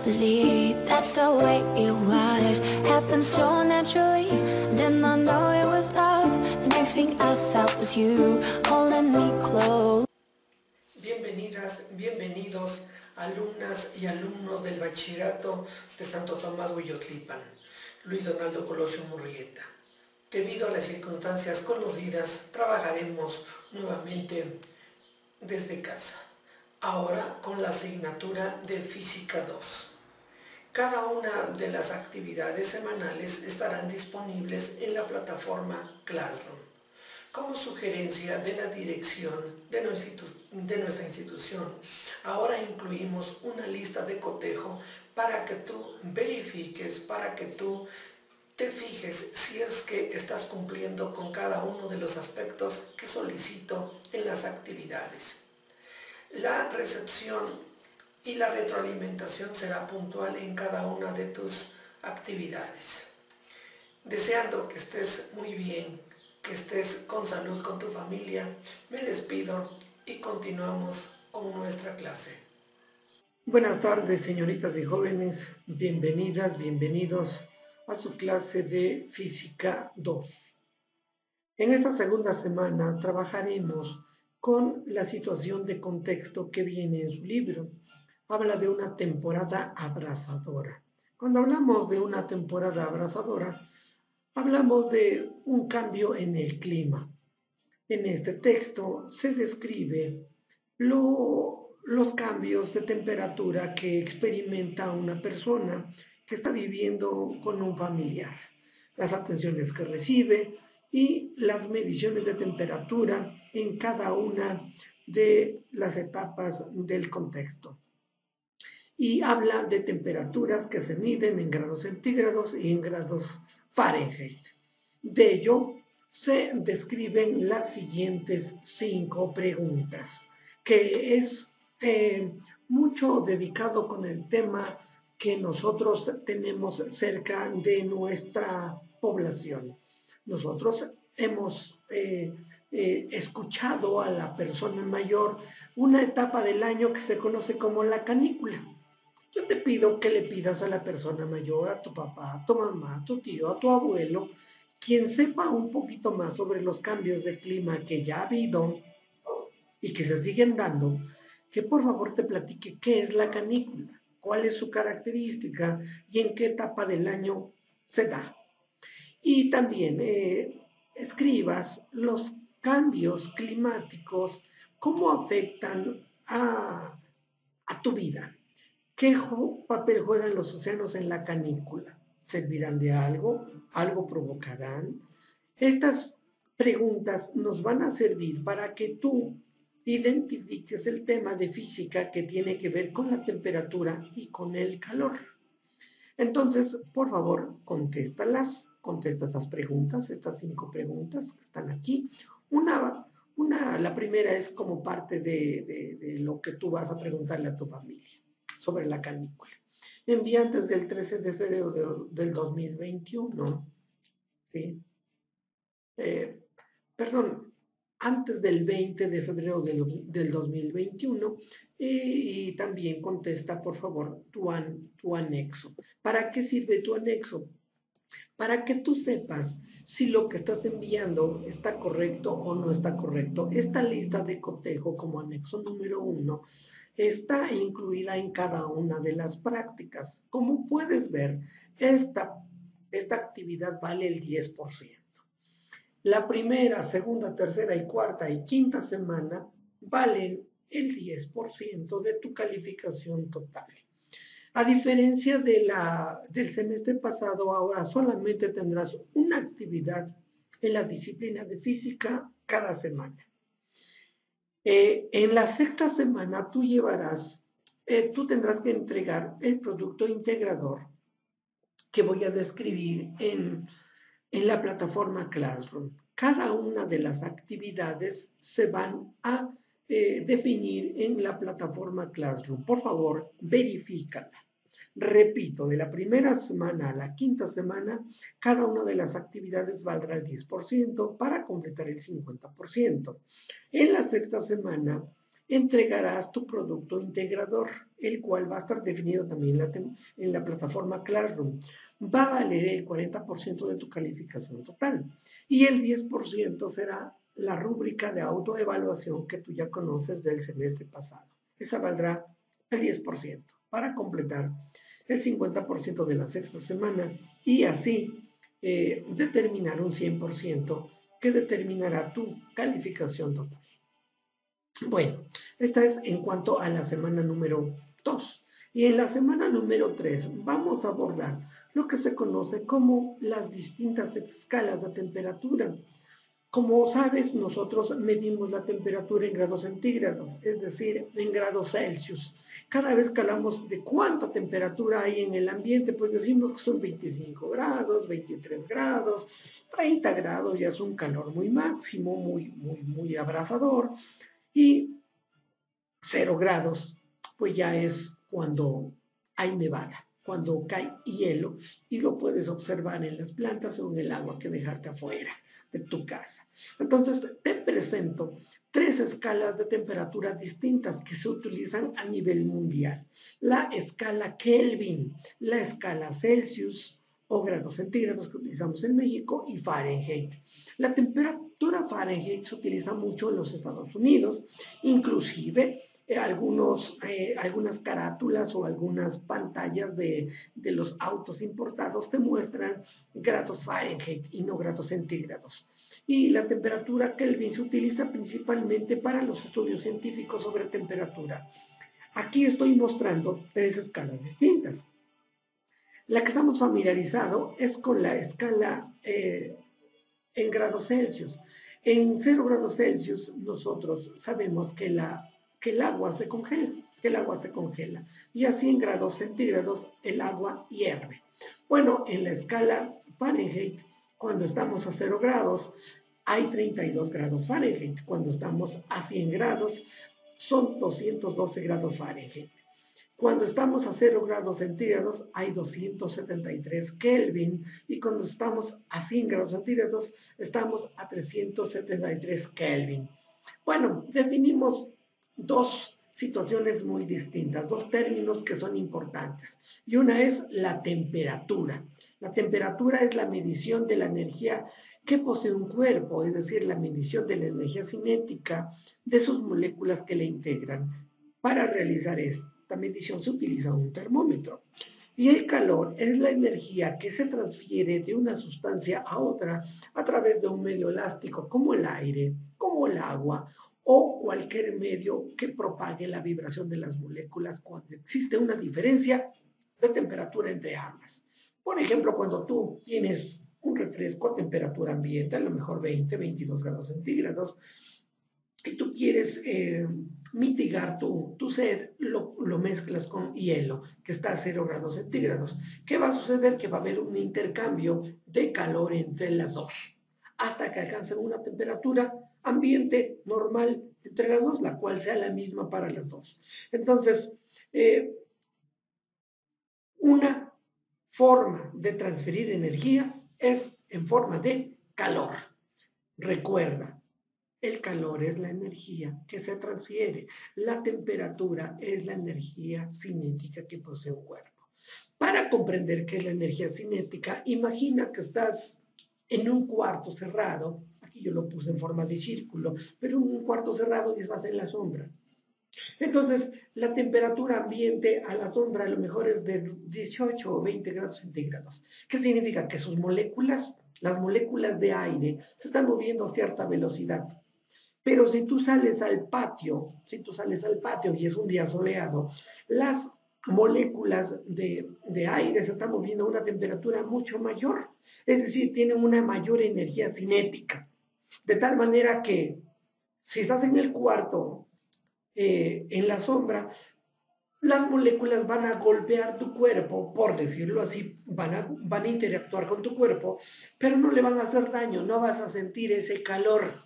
believe that's the way it was. Happened so naturally, did not know it was love. The next thing I felt was you holding me close. Bienvenidas, bienvenidos, alumnas y alumnos del Bachillerato de Santo Tomás Hueyotlipan, Luis Donaldo Colosio Murrieta. Debido a las circunstancias conocidas, trabajaremos nuevamente desde casa, ahora con la asignatura de Física 2. Cada una de las actividades semanales estarán disponibles en la plataforma Classroom. Como sugerencia de la dirección de nuestra institución, ahora incluimos una lista de cotejo para que tú verifiques, para que tú te fijes si es que estás cumpliendo con cada uno de los aspectos que solicito en las actividades. La recepción y la retroalimentación será puntual en cada una de tus actividades. Deseando que estés muy bien, que estés con salud con tu familia, me despido y continuamos con nuestra clase. Buenas tardes, señoritas y jóvenes, bienvenidas, bienvenidos a su clase de Física 2. En esta segunda semana trabajaremos con la situación de contexto que viene en su libro. Habla de una temporada abrasadora. Cuando hablamos de una temporada abrasadora, hablamos de un cambio en el clima. En este texto se describe los cambios de temperatura que experimenta una persona que está viviendo con un familiar, las atenciones que recibe y las mediciones de temperatura en cada una de las etapas del contexto. Y habla de temperaturas que se miden en grados centígrados y en grados Fahrenheit. De ello se describen las siguientes 5 preguntas, que es mucho dedicado con el tema que nosotros tenemos cerca de nuestra población. Nosotros hemos escuchado a la persona mayor una etapa del año que se conoce como la canícula. Yo te pido que le pidas a la persona mayor, a tu papá, a tu mamá, a tu tío, a tu abuelo, quien sepa un poquito más sobre los cambios de clima que ya ha habido y que se siguen dando, que por favor te platique qué es la canícula, cuál es su característica y en qué etapa del año se da. Y también escribas los cambios climáticos, cómo afectan a tu vida. ¿Qué papel juegan los océanos en la canícula? ¿Servirán de algo? ¿Algo provocarán? Estas preguntas nos van a servir para que tú identifiques el tema de física que tiene que ver con la temperatura y con el calor. Entonces, por favor, contesta estas preguntas, estas 5 preguntas que están aquí. La primera es como parte de lo que tú vas a preguntarle a tu familia sobre la canícula. Envía antes del 13 de febrero del 2021, ¿sí? Antes del 20 de febrero del 2021 y también contesta, por favor, tu anexo. ¿Para qué sirve tu anexo? Para que tú sepas si lo que estás enviando está correcto o no está correcto. Esta lista de cotejo como anexo número 1 está incluida en cada una de las prácticas. Como puedes ver, esta actividad vale el 10%. La primera, segunda, tercera y cuarta y quinta semana valen el 10% de tu calificación total. A diferencia del semestre pasado, ahora solamente tendrás una actividad en la disciplina de física cada semana. En la sexta semana tú tendrás que entregar el producto integrador que voy a describir en la plataforma Classroom. Cada una de las actividades se van a definir en la plataforma Classroom. Por favor, verifícala. Repito, de la primera semana a la quinta semana, cada una de las actividades valdrá el 10% para completar el 50%. En la sexta semana, entregarás tu producto integrador, el cual va a estar definido también en la plataforma Classroom. Va a valer el 40% de tu calificación total y el 10% será la rúbrica de autoevaluación que tú ya conoces del semestre pasado. Esa valdrá el 10% para completar el 50% de la sexta semana y así determinar un 100% que determinará tu calificación total. Bueno, esta es en cuanto a la semana número 2. Y en la semana número 3 vamos a abordar lo que se conoce como las distintas escalas de temperatura. Como sabes, nosotros medimos la temperatura en grados centígrados, es decir, en grados Celsius. Cada vez que hablamos de cuánta temperatura hay en el ambiente, pues decimos que son 25 grados, 23 grados, 30 grados, ya es un calor muy máximo, muy abrasador. Y 0 grados, pues ya es cuando hay nevada, cuando cae hielo y lo puedes observar en las plantas o en el agua que dejaste afuera de tu casa. Entonces te presento 3 escalas de temperatura distintas que se utilizan a nivel mundial. La escala Kelvin, la escala Celsius o grados centígrados que utilizamos en México y Fahrenheit. La temperatura Fahrenheit se utiliza mucho en los Estados Unidos, inclusive algunas carátulas o algunas pantallas de los autos importados te muestran grados Fahrenheit y no grados centígrados. Y la temperatura Kelvin se utiliza principalmente para los estudios científicos sobre temperatura. Aquí estoy mostrando 3 escalas distintas. La que estamos familiarizados es con la escala en grados Celsius. En 0 grados Celsius nosotros sabemos que el agua se congela, y así en grados centígrados el agua hierve. Bueno, en la escala Fahrenheit, cuando estamos a 0 grados, hay 32 grados Fahrenheit. Cuando estamos a 100 grados, son 212 grados Fahrenheit. Cuando estamos a 0 grados centígrados hay 273 Kelvin y cuando estamos a 100 grados centígrados estamos a 373 Kelvin. Bueno, definimos 2 situaciones muy distintas, 2 términos que son importantes. Y una es la temperatura. La temperatura es la medición de la energía que posee un cuerpo, es decir, la medición de la energía cinética de sus moléculas que le integran. Para realizar esta medición se utiliza un termómetro. Y el calor es la energía que se transfiere de una sustancia a otra a través de un medio elástico como el aire, como el agua o cualquier medio que propague la vibración de las moléculas cuando existe una diferencia de temperatura entre ambas. Por ejemplo, cuando tú tienes un refresco a temperatura ambiente, a lo mejor 20, 22 grados centígrados, y tú quieres mitigar tu sed, lo mezclas con hielo, que está a 0 grados centígrados. ¿Qué va a suceder? Que va a haber un intercambio de calor entre las dos, hasta que alcancen una temperatura ambiente normal entre las dos, la cual sea la misma para las dos. Entonces, una forma de transferir energía es en forma de calor. Recuerda, el calor es la energía que se transfiere. La temperatura es la energía cinética que posee un cuerpo. Para comprender qué es la energía cinética, imagina que estás en un cuarto cerrado. Aquí yo lo puse en forma de círculo, pero en un cuarto cerrado y estás en la sombra. Entonces, la temperatura ambiente a la sombra a lo mejor es de 18 o 20 grados centígrados. ¿Qué significa? Que sus moléculas, las moléculas de aire, se están moviendo a cierta velocidad. Pero si tú sales al patio y es un día soleado, las moléculas de aire se están moviendo a una temperatura mucho mayor, es decir, tienen una mayor energía cinética, de tal manera que si estás en el cuarto, en la sombra, las moléculas van a golpear tu cuerpo, por decirlo así, van a interactuar con tu cuerpo, pero no le van a hacer daño, no vas a sentir ese calor.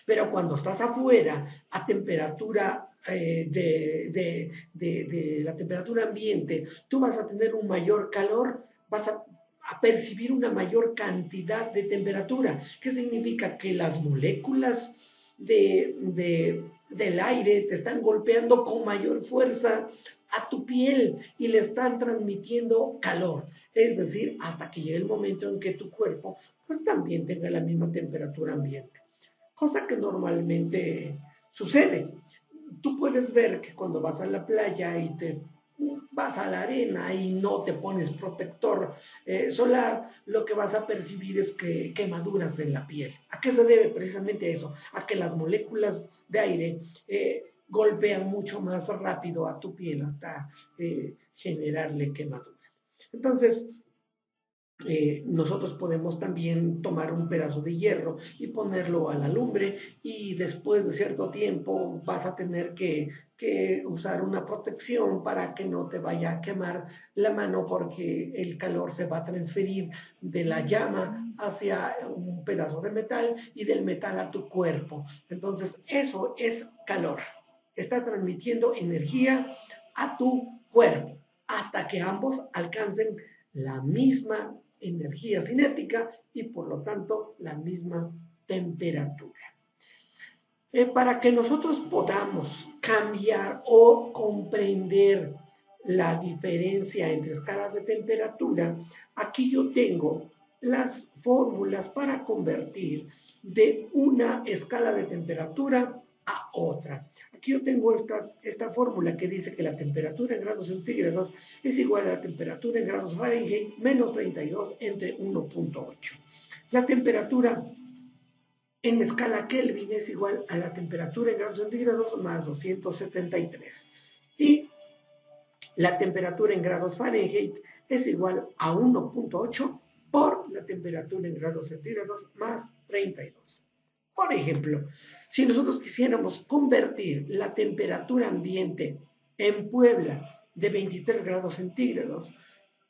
Pero cuando estás afuera, a temperatura de la temperatura ambiente, tú vas a tener un mayor calor, vas a percibir una mayor cantidad de temperatura. ¿Qué significa? Que las moléculas de del aire te están golpeando con mayor fuerza a tu piel y le están transmitiendo calor. Es decir, hasta que llegue el momento en que tu cuerpo pues también tenga la misma temperatura ambiente. Cosa que normalmente sucede. Tú puedes ver que cuando vas a la playa y te vas a la arena y no te pones protector solar, lo que vas a percibir es que quemaduras en la piel. ¿A qué se debe precisamente eso? A que las moléculas de aire golpean mucho más rápido a tu piel hasta generarle quemadura. Entonces, nosotros podemos también tomar un pedazo de hierro y ponerlo a la lumbre y después de cierto tiempo vas a tener que usar una protección para que no te vaya a quemar la mano porque el calor se va a transferir de la llama hacia un pedazo de metal y del metal a tu cuerpo. Entonces eso es calor. Está transmitiendo energía a tu cuerpo hasta que ambos alcancen la misma energía cinética y por lo tanto la misma temperatura. Para que nosotros podamos cambiar o comprender la diferencia entre escalas de temperatura, aquí yo tengo las fórmulas para convertir de una escala de temperatura a otra. Aquí yo tengo esta fórmula que dice que la temperatura en grados centígrados es igual a la temperatura en grados Fahrenheit menos 32 entre 1.8. La temperatura en escala Kelvin es igual a la temperatura en grados centígrados más 273. Y la temperatura en grados Fahrenheit es igual a 1.8 por la temperatura en grados centígrados más 32. Por ejemplo, si nosotros quisiéramos convertir la temperatura ambiente en Puebla de 23 grados centígrados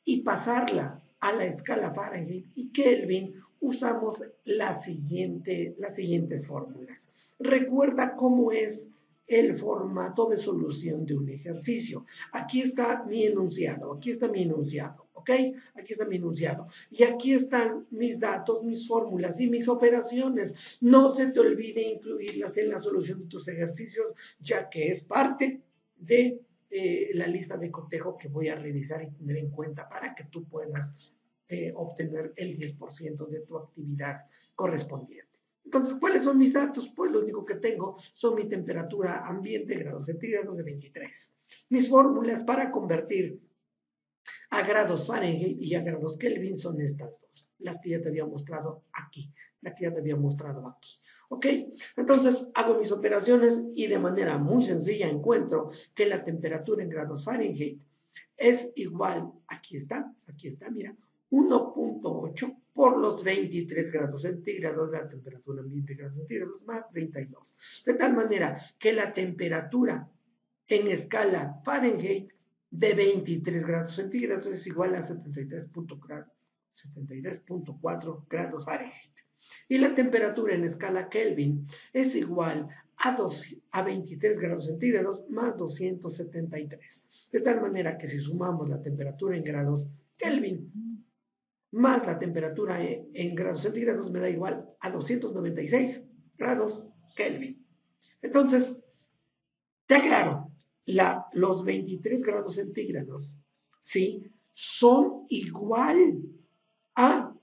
y pasarla a la escala Fahrenheit y Kelvin, usamos las siguientes fórmulas. Recuerda cómo es el formato de solución de un ejercicio. Aquí está mi enunciado, ¿ok? Aquí está mi enunciado. Y aquí están mis datos, mis fórmulas y mis operaciones. No se te olvide incluirlas en la solución de tus ejercicios, ya que es parte de la lista de cotejo que voy a revisar y tener en cuenta para que tú puedas obtener el 10% de tu actividad correspondiente. Entonces, ¿cuáles son mis datos? Pues lo único que tengo son mi temperatura ambiente, grados centígrados de 23. Mis fórmulas para convertir a grados Fahrenheit y a grados Kelvin son estas dos, las que ya te había mostrado aquí, ¿Ok? Entonces hago mis operaciones y de manera muy sencilla encuentro que la temperatura en grados Fahrenheit es igual, aquí está, mira, 1.8 por los 23 grados centígrados, la temperatura ambiente en grados centígrados, más 32. De tal manera que la temperatura en escala Fahrenheit de 23 grados centígrados es igual a 73.4 grados Fahrenheit. Y la temperatura en escala Kelvin es igual a 23 grados centígrados más 273. De tal manera que si sumamos la temperatura en grados Kelvin más la temperatura en grados centígrados me da igual a 296 grados Kelvin. Entonces, te aclaro, los 23 grados centígrados, ¿sí? Son igual a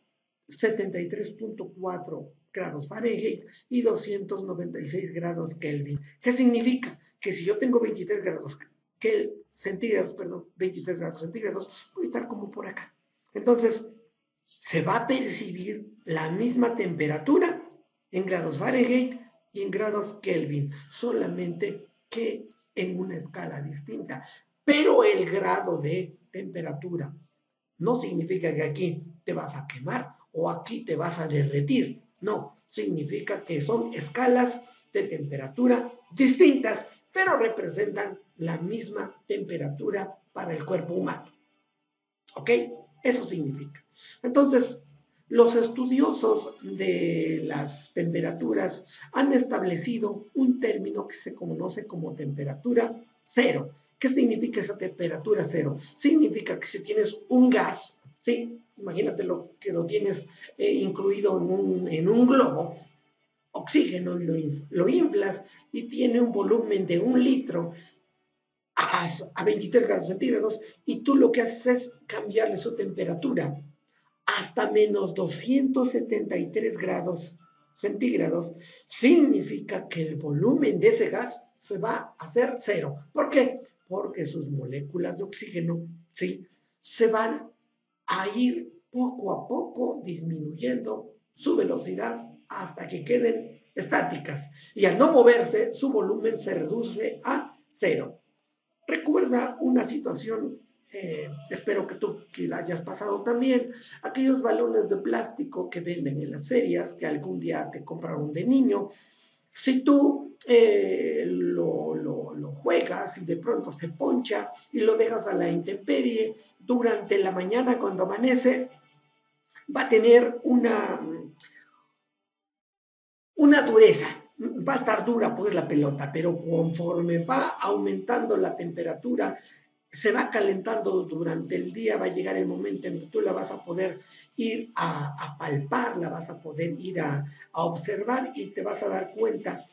73.4 grados Fahrenheit y 296 grados Kelvin. ¿Qué significa? Que si yo tengo 23 grados centígrados, voy a estar como por acá. Entonces, se va a percibir la misma temperatura en grados Fahrenheit y en grados Kelvin, solamente que en una escala distinta. Pero el grado de temperatura no significa que aquí te vas a quemar o aquí te vas a derretir. No, significa que son escalas de temperatura distintas, pero representan la misma temperatura para el cuerpo humano. ¿Ok? Eso significa. Entonces, los estudiosos de las temperaturas han establecido un término que se conoce como temperatura cero. ¿Qué significa esa temperatura cero? Significa que si tienes un gas, ¿sí? Imagínate que lo tienes incluido en un globo, oxígeno y lo inflas y tiene un volumen de 1 litro a 23 grados centígrados y tú lo que haces es cambiarle su temperatura hasta menos 273 grados centígrados, significa que el volumen de ese gas se va a hacer cero. ¿Por qué? Porque sus moléculas de oxígeno, ¿sí?, se van a ir poco a poco disminuyendo su velocidad hasta que queden estáticas. Y al no moverse, su volumen se reduce a cero. Recuerda una situación, espero que tú que la hayas pasado también, aquellos balones de plástico que venden en las ferias, que algún día te compraron de niño. Si tú lo juegas y de pronto se poncha y lo dejas a la intemperie, durante la mañana cuando amanece, va a tener una dureza. Va a estar dura pues la pelota, pero conforme va aumentando la temperatura, se va calentando durante el día, va a llegar el momento en que tú la vas a poder ir a palpar, la vas a poder ir a observar y te vas a dar cuenta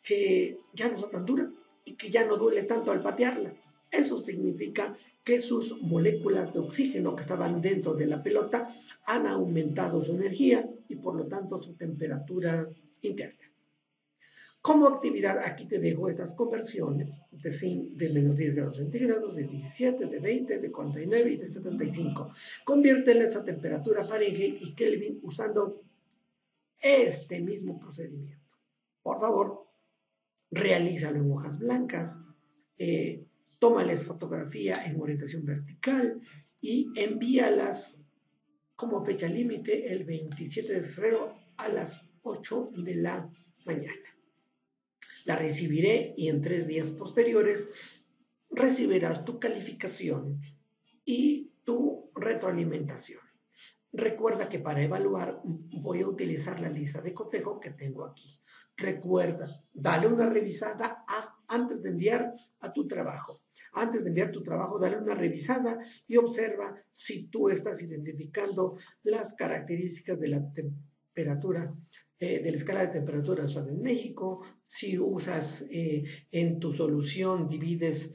que ya no está tan dura y que ya no duele tanto al patearla. Eso significa que sus moléculas de oxígeno que estaban dentro de la pelota han aumentado su energía y por lo tanto su temperatura interna. Como actividad, aquí te dejo estas conversiones de menos 10 grados centígrados, de 17, de 20, de 49 y de 75. Conviérteles a temperatura Fahrenheit y Kelvin usando este mismo procedimiento. Por favor, realízalo en hojas blancas, tómales fotografía en orientación vertical y envíalas como fecha límite el 27 de febrero a las 8 de la mañana. La recibiré y en 3 días posteriores recibirás tu calificación y tu retroalimentación. Recuerda que para evaluar voy a utilizar la lista de cotejo que tengo aquí. Recuerda, dale una revisada antes de enviar a tu trabajo. Antes de enviar tu trabajo, dale una revisada y observa si tú estás identificando las características de la temperatura, de la escala de temperatura usada en México, si usas en tu solución, divides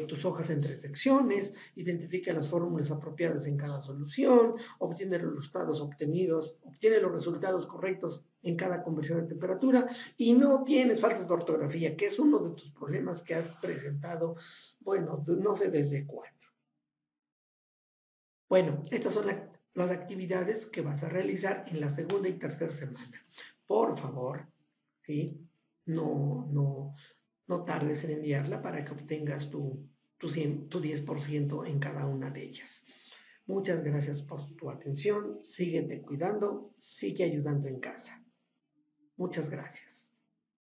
tus hojas en 3 secciones, identifica las fórmulas apropiadas en cada solución, obtiene los resultados correctos en cada conversión de temperatura y no tienes faltas de ortografía, que es uno de tus problemas que has presentado, bueno, no sé desde cuándo. Bueno, estas son las actividades que vas a realizar en la segunda y tercera semana. Por favor, ¿sí? No tardes en enviarla para que obtengas tu 10% en cada una de ellas. Muchas gracias por tu atención. Síguete cuidando, sigue ayudando en casa. Muchas gracias.